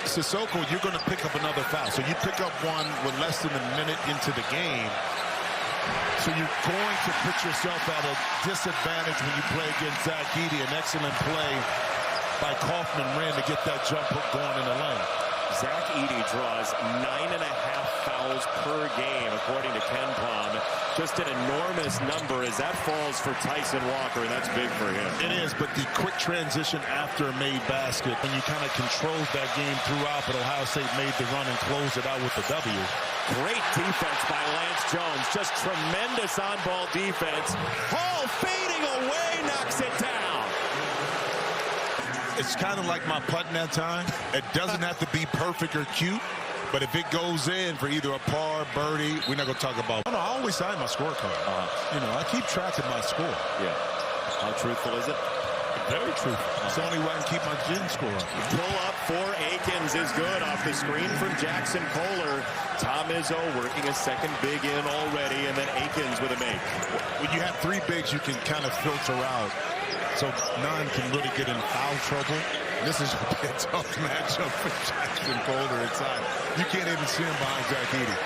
Sissoko, you're going to pick up another foul. So you pick up one with less than a minute into the game. So you're going to put yourself at a disadvantage when you play against Zach Edey. An excellent play by Kaufman-Wren to get that jump hook going in the lane. Zach Edey draws 9.5 fouls per game, according to Ken Palm. Just an enormous number as that falls for Tyson Walker, and that's big for him. It is, but the quick transition after a made basket, when you kind of controlled that game throughout, but Ohio State made the run and closed it out with the W. Great defense by Lance Jones. Just tremendous on-ball defense. Hall fading away, knocks it down. It's kind of like my putting that time. It doesn't have to be perfect or cute, but if it goes in for either a par, birdie, we're not going to talk about. No, I always sign my scorecard. You know, I keep track of my score. Yeah. How truthful is it? Very truthful. It's the only way I can keep my gin score up. Pull up for Akins is good off the screen from Jackson Kohler. Tom Izzo working a second big in already, and then Akins with a make. When you have three bigs, you can kind of filter out. So none can really get in foul trouble. This is a tough matchup for Jackson Kohler inside. You can't even see him behind Zach Edey.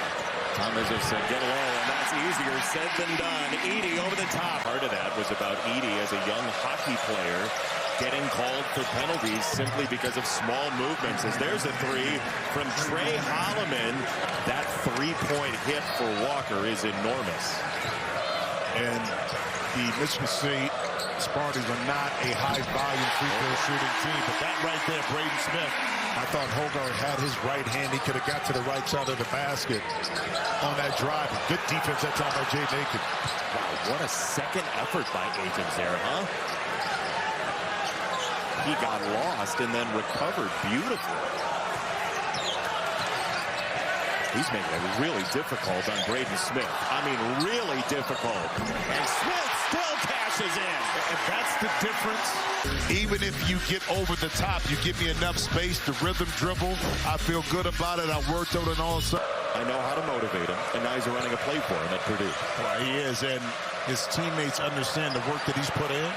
Tom Izzo said, get low, and that's easier said than done. Edey over the top. Part of that was about Edey as a young hockey player getting called for penalties simply because of small movements. As there's a three from Trey Holloman. That three-point hit for Walker is enormous. And the Michigan State Spartans are not a high-volume free-throw shooting team, but that right there, Braden Smith, I thought Hogarth had his right hand. He could have got to the right side of the basket on that drive. Good defense that time by Jay Naked. Wow, what a second effort by Akins there, huh? He got lost and then recovered beautifully. He's making it really difficult on Braden Smith. I mean, really difficult. And Smith still cashes in. And that's the difference. Even if you get over the top, you give me enough space to rhythm dribble. I feel good about it. I worked on it all. I know how to motivate him, and now he's running a play for him at Purdue. Well, he is, and his teammates understand the work that he's put in.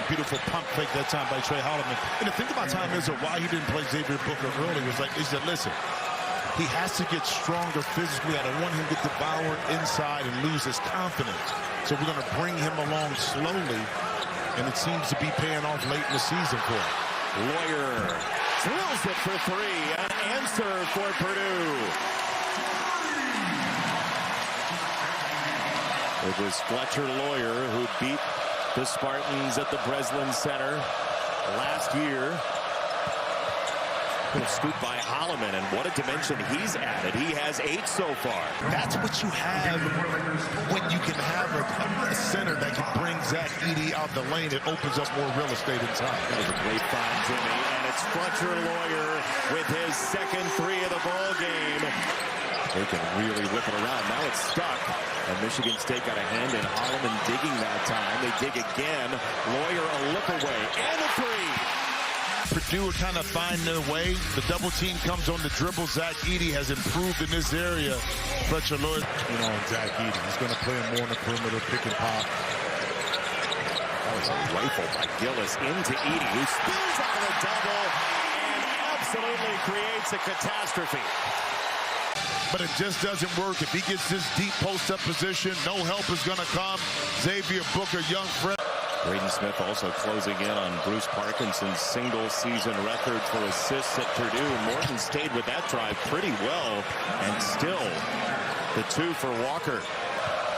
Beautiful pump fake that time by Trey Holloman. And the thing about Tom is why he didn't play Xavier Booker early was like, he said, listen, he has to get stronger physically. I don't want him to get devoured inside and lose his confidence. So we're going to bring him along slowly, and it seems to be paying off late in the season for him. Lawyer drills it for three. An answer for Purdue. It was Fletcher Lawyer who beat the Spartans at the Breslin Center last year. Scooped by Holloman, and what a dimension he's added. He has 8 so far. That's what you have when you can have a center that can bring Zach Edey out the lane. It opens up more real estate inside. That was a great find, Jimmy, and it's Fletcher Lawyer with his second three of the ball game. They can really whip it around. Now it's stuck, and Michigan State got a hand in Holloman digging that time. They dig again. Lawyer a look away, and a three. Purdue would kind of find their way. The double team comes on the dribble. Zach Edey has improved in this area. Fletcher Lawyer, you know, Zach Edey. He's going to play him more on the perimeter, pick and pop. That was a rifle by Gillis into Edey, who spins out of the double and absolutely creates a catastrophe. But it just doesn't work. If he gets this deep post-up position, no help is going to come. Xavier Booker, young friend. Braden Smith also closing in on Bruce Parkinson's single-season record for assists at Purdue. Morton stayed with that drive pretty well, and still the two for Walker.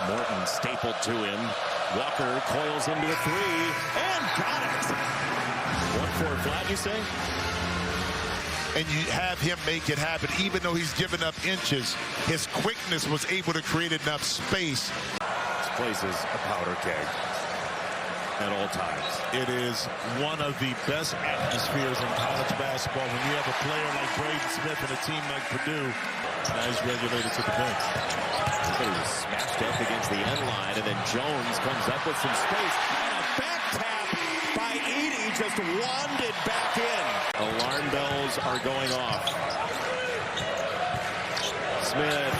Morton stapled to him. Walker coils into a three, and got it. 1-4 flat, you say? And you have him make it happen. Even though he's given up inches, his quickness was able to create enough space. This place is a powder keg at all times. It is one of the best atmospheres in college basketball when you have a player like Braden Smith and a team like Purdue. Now he's regulated to the bench. He was smashed up against the end line, and then Jones comes up with some space. And a back tap by Edey just wanded back in. Alarm bells are going off. Smith.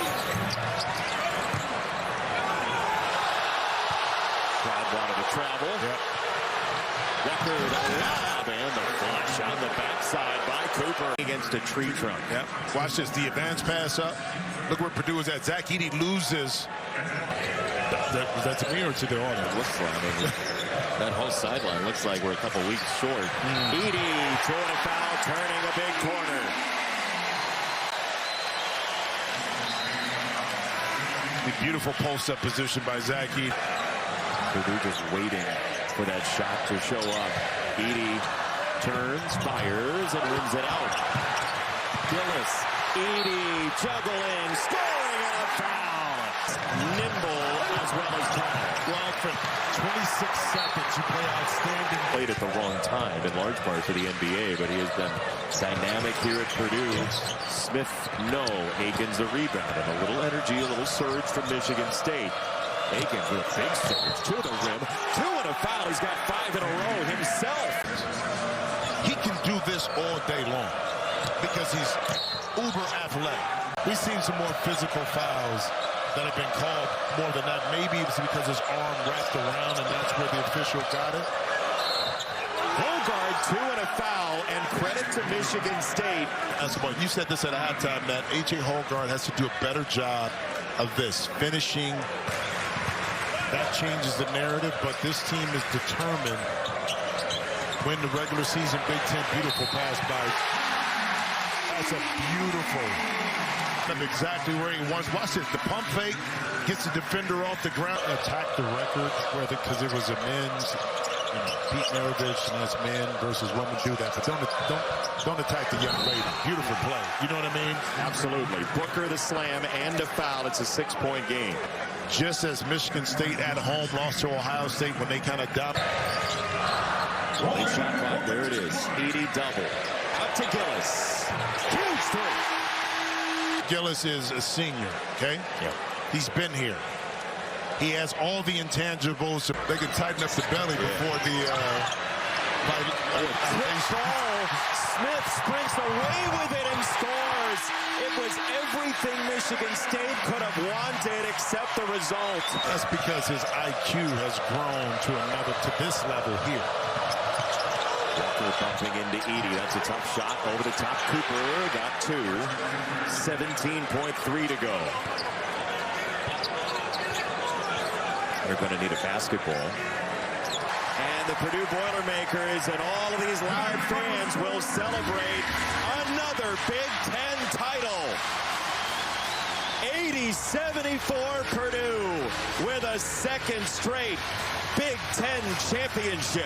Crowd wanted to travel. Yep. Walker, the lob, and the flush on the backside by Cooper against a tree trunk. Yep. Watch this. The advance pass up. Look where Purdue is at. Zach Edey loses. That's a mirror to the audience. It looks like that whole sideline looks like we're a couple weeks short. Edey, throwing a foul, turning a big corner. The beautiful post-up position by Zach Edey. Purdue just waiting for that shot to show up. Edey turns, fires, and rims it out. Gillis, Edey juggling, scoring, and a foul. Nimble as well as tall. Well, for 26 seconds, you play outstanding. Played at the wrong time, in large part for the NBA, but he has been dynamic here at Purdue. Smith, no. Akins a rebound, and a little energy, a little surge from Michigan State. Akins with a big surge to the rim, 2 and a foul. He's got 5 in a row himself. He can do this all day long because he's uber athletic. We've seen some more physical fouls that have been called more than that. Maybe it's because his arm wrapped around and that's where the official got it. Hogard, 2 and a foul, and credit to Michigan State. You said this at halftime that A.J. Hogard has to do a better job of this, finishing. That changes the narrative, but this team is determined. Win the regular season Big Ten. Beautiful pass by. That's a beautiful. Exactly where he wants. Watch this. The pump fake gets the defender off the ground. Attack the record because it was a men's. Pete Maravich and us men versus women do that, but don't attack the young lady. Beautiful play. You know what I mean? Absolutely. Booker the slam and a foul. It's a 6-point game. Just as Michigan State at home lost to Ohio State when they kind of dominated. Late shot clock. There it is. Edey double. Out to Gillis. Huge three. Gillis is a senior, okay? Yeah. He's been here. He has all the intangibles. They can tighten up the belly before the... Smith sprints away with it and scores. It was everything Michigan State could have wanted except the result. That's because his IQ has grown to this level here. Walker bumping into Edey. That's a tough shot over the top. Cooper got 2. 17.3 to go. They're going to need a basketball. And the Purdue Boilermakers and all of these loud fans will celebrate another Big Ten title. 80-74 Purdue with a second straight Big Ten championship.